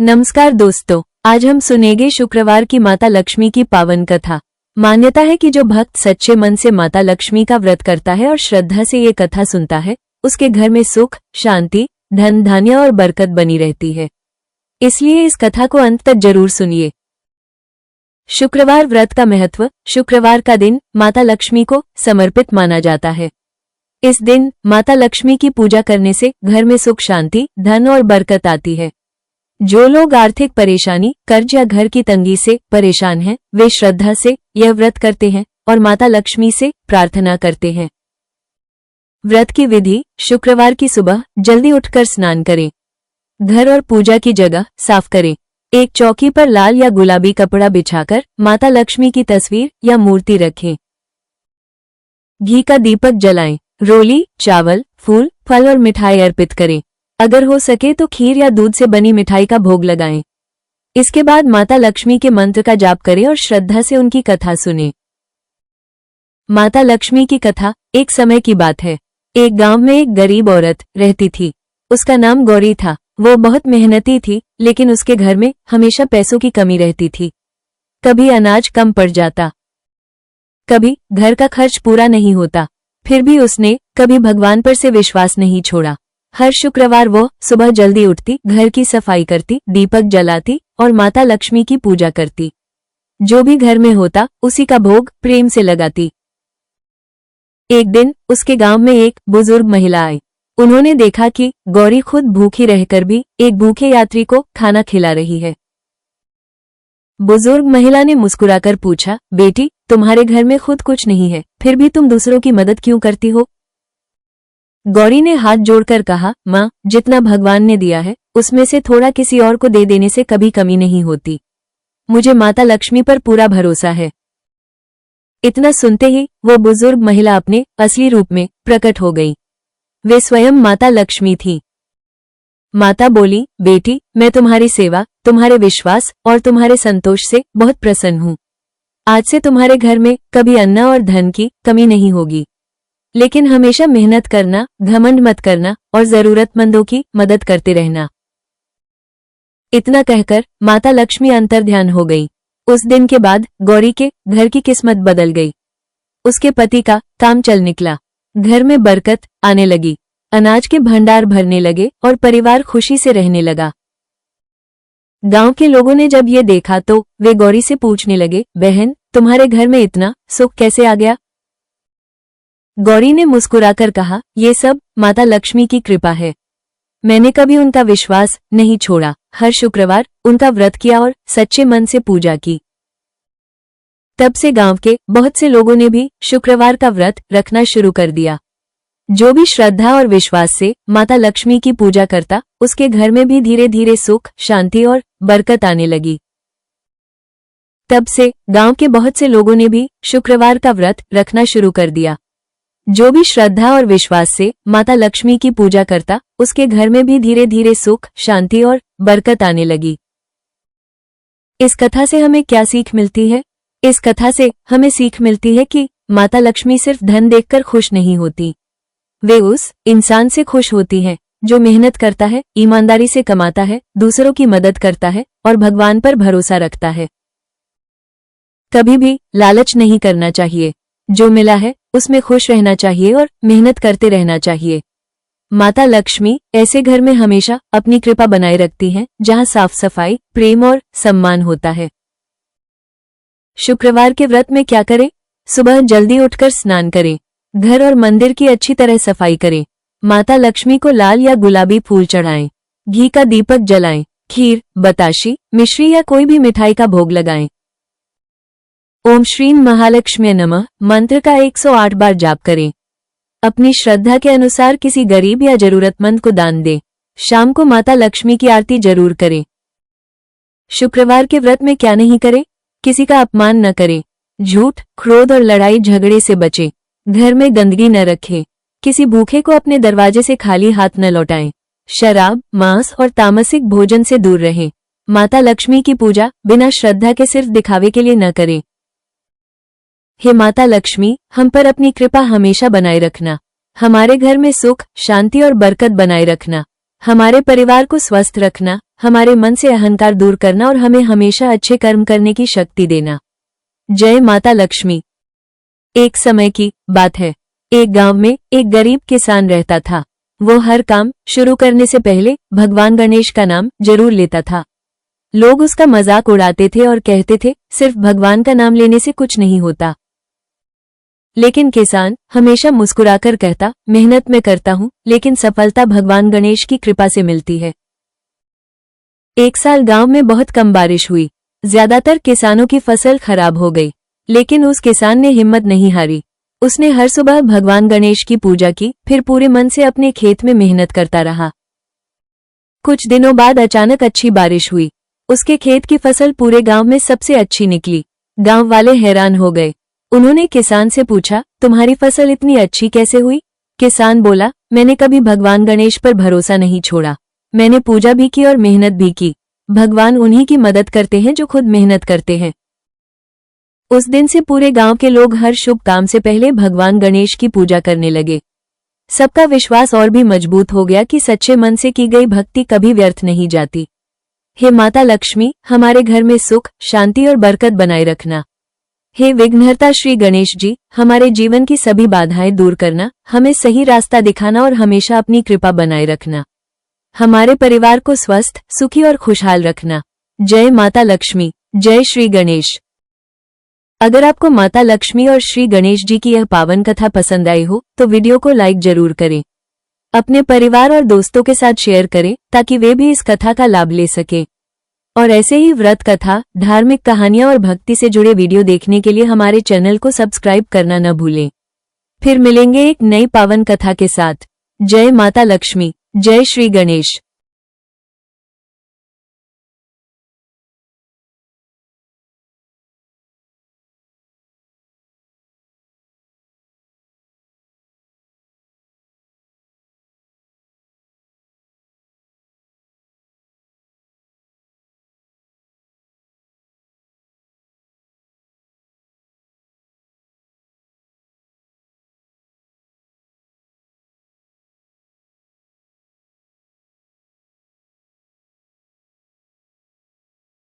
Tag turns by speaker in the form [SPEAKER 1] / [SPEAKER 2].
[SPEAKER 1] नमस्कार दोस्तों, आज हम सुनेंगे शुक्रवार की माता लक्ष्मी की पावन कथा। मान्यता है कि जो भक्त सच्चे मन से माता लक्ष्मी का व्रत करता है और श्रद्धा से ये कथा सुनता है, उसके घर में सुख, शांति, धन धान्य और बरकत बनी रहती है। इसलिए इस कथा को अंत तक जरूर सुनिए। शुक्रवार व्रत का महत्व। शुक्रवार का दिन माता लक्ष्मी को समर्पित माना जाता है। इस दिन माता लक्ष्मी की पूजा करने से घर में सुख, शांति, धन और बरकत आती है। जो लोग आर्थिक परेशानी, कर्ज या घर की तंगी से परेशान हैं, वे श्रद्धा से यह व्रत करते हैं और माता लक्ष्मी से प्रार्थना करते हैं। व्रत की विधि। शुक्रवार की सुबह जल्दी उठकर स्नान करें। घर और पूजा की जगह साफ करें। एक चौकी पर लाल या गुलाबी कपड़ा बिछाकर माता लक्ष्मी की तस्वीर या मूर्ति रखें। घी का दीपक जलाएं। रोली, चावल, फूल, फल और मिठाई अर्पित करें। अगर हो सके तो खीर या दूध से बनी मिठाई का भोग लगाएं। इसके बाद माता लक्ष्मी के मंत्र का जाप करें और श्रद्धा से उनकी कथा सुनें। माता लक्ष्मी की कथा। एक समय की बात है। एक गांव में एक गरीब औरत रहती थी। उसका नाम गौरी था। वो बहुत मेहनती थी, लेकिन उसके घर में हमेशा पैसों की कमी रहती थी। कभी अनाज कम पड़ जाता, कभी घर का खर्च पूरा नहीं होता। फिर भी उसने कभी भगवान पर से विश्वास नहीं छोड़ा। हर शुक्रवार वो सुबह जल्दी उठती, घर की सफाई करती, दीपक जलाती और माता लक्ष्मी की पूजा करती। जो भी घर में होता उसी का भोग प्रेम से लगाती। एक दिन उसके गांव में एक बुजुर्ग महिला आई। उन्होंने देखा कि गौरी खुद भूखी रहकर भी एक भूखे यात्री को खाना खिला रही है। बुजुर्ग महिला ने मुस्कुराकर पूछा, बेटी, तुम्हारे घर में खुद कुछ नहीं है, फिर भी तुम दूसरों की मदद क्यों करती हो? गौरी ने हाथ जोड़कर कहा, माँ, जितना भगवान ने दिया है उसमें से थोड़ा किसी और को दे देने से कभी कमी नहीं होती। मुझे माता लक्ष्मी पर पूरा भरोसा है। इतना सुनते ही वो बुजुर्ग महिला अपने असली रूप में प्रकट हो गई। वे स्वयं माता लक्ष्मी थी। माता बोली, बेटी, मैं तुम्हारी सेवा, तुम्हारे विश्वास और तुम्हारे संतोष से बहुत प्रसन्न हूँ। आज से तुम्हारे घर में कभी अन्न और धन की कमी नहीं होगी। लेकिन हमेशा मेहनत करना, घमंड मत करना और जरूरतमंदों की मदद करते रहना। इतना कहकर माता लक्ष्मी अंतर्ध्यान हो गई। उस दिन के बाद गौरी के घर की किस्मत बदल गई। उसके पति का काम चल निकला। घर में बरकत आने लगी। अनाज के भंडार भरने लगे और परिवार खुशी से रहने लगा। गांव के लोगों ने जब ये देखा तो वे गौरी से पूछने लगे, बहन, तुम्हारे घर में इतना सुख कैसे आ गया? गौरी ने मुस्कुराकर कहा, ये सब माता लक्ष्मी की कृपा है। मैंने कभी उनका विश्वास नहीं छोड़ा। हर शुक्रवार उनका व्रत किया और सच्चे मन से पूजा की। तब से गांव के बहुत से लोगों ने भी शुक्रवार का व्रत रखना शुरू कर दिया। जो भी श्रद्धा और विश्वास से माता लक्ष्मी की पूजा करता, उसके घर में भी धीरे धीरे सुख, शांति और बरकत आने लगी। तब से गांव के बहुत से लोगों ने भी शुक्रवार का व्रत रखना शुरू कर दिया। जो भी श्रद्धा और विश्वास से माता लक्ष्मी की पूजा करता, उसके घर में भी धीरे धीरे सुख, शांति और बरकत आने लगी। इस कथा से हमें क्या सीख मिलती है? इस कथा से हमें सीख मिलती है कि माता लक्ष्मी सिर्फ धन देखकर खुश नहीं होती। वे उस इंसान से खुश होती हैं जो मेहनत करता है, ईमानदारी से कमाता है, दूसरों की मदद करता है और भगवान पर भरोसा रखता है। कभी भी लालच नहीं करना चाहिए। जो मिला है उसमें खुश रहना चाहिए और मेहनत करते रहना चाहिए। माता लक्ष्मी ऐसे घर में हमेशा अपनी कृपा बनाए रखती हैं जहां साफ सफाई, प्रेम और सम्मान होता है। शुक्रवार के व्रत में क्या करें? सुबह जल्दी उठकर स्नान करें। घर और मंदिर की अच्छी तरह सफाई करें। माता लक्ष्मी को लाल या गुलाबी फूल चढ़ाएं। घी का दीपक जलाएं। खीर, बताशी, मिश्री या कोई भी मिठाई का भोग लगाएं। ओम श्रीं महालक्ष्मी नमः मंत्र का 108 बार जाप करें। अपनी श्रद्धा के अनुसार किसी गरीब या जरूरतमंद को दान दें। शाम को माता लक्ष्मी की आरती जरूर करें। शुक्रवार के व्रत में क्या नहीं करें? किसी का अपमान न करें। झूठ, क्रोध और लड़ाई झगड़े से बचें। घर में गंदगी न रखें। किसी भूखे को अपने दरवाजे से खाली हाथ न लौटाएं। शराब, मांस और तामसिक भोजन से दूर रहें। माता लक्ष्मी की पूजा बिना श्रद्धा के सिर्फ दिखावे के लिए न करें। हे माता लक्ष्मी, हम पर अपनी कृपा हमेशा बनाए रखना। हमारे घर में सुख, शांति और बरकत बनाए रखना। हमारे परिवार को स्वस्थ रखना, हमारे मन से अहंकार दूर करना और हमें हमेशा अच्छे कर्म करने की शक्ति देना। जय माता लक्ष्मी। एक समय की बात है, एक गांव में एक गरीब किसान रहता था। वो हर काम शुरू करने से पहले भगवान गणेश का नाम जरूर लेता था। लोग उसका मजाक उड़ाते थे और कहते थे सिर्फ भगवान का नाम लेने से कुछ नहीं होता। लेकिन किसान हमेशा मुस्कुराकर कहता, मेहनत मैं करता हूं, लेकिन सफलता भगवान गणेश की कृपा से मिलती है। एक साल गांव में बहुत कम बारिश हुई। ज्यादातर किसानों की फसल खराब हो गई, लेकिन उस किसान ने हिम्मत नहीं हारी। उसने हर सुबह भगवान गणेश की पूजा की, फिर पूरे मन से अपने खेत में मेहनत करता रहा। कुछ दिनों बाद अचानक अच्छी बारिश हुई। उसके खेत की फसल पूरे गांव में सबसे अच्छी निकली। गांव वाले हैरान हो गए। उन्होंने किसान से पूछा, तुम्हारी फसल इतनी अच्छी कैसे हुई? किसान बोला, मैंने कभी भगवान गणेश पर भरोसा नहीं छोड़ा। मैंने पूजा भी की और मेहनत भी की। भगवान उन्हीं की मदद करते हैं जो खुद मेहनत करते हैं। उस दिन से पूरे गांव के लोग हर शुभ काम से पहले भगवान गणेश की पूजा करने लगे। सबका विश्वास और भी मजबूत हो गया कि सच्चे मन से की गई भक्ति कभी व्यर्थ नहीं जाती। हे माता लक्ष्मी, हमारे घर में सुख, शांति और बरकत बनाए रखना। हे विघ्नहर्ता श्री गणेश जी, हमारे जीवन की सभी बाधाएं दूर करना, हमें सही रास्ता दिखाना और हमेशा अपनी कृपा बनाए रखना। हमारे परिवार को स्वस्थ, सुखी और खुशहाल रखना। जय माता लक्ष्मी। जय श्री गणेश। अगर आपको माता लक्ष्मी और श्री गणेश जी की यह पावन कथा पसंद आई हो तो वीडियो को लाइक जरूर करें। अपने परिवार और दोस्तों के साथ शेयर करें ताकि वे भी इस कथा का लाभ ले सकें। और ऐसे ही व्रत कथा, धार्मिक कहानियां और भक्ति से जुड़े वीडियो देखने के लिए हमारे चैनल को सब्सक्राइब करना न भूलें। फिर मिलेंगे एक नई पावन कथा के साथ। जय माता लक्ष्मी। जय श्री गणेश।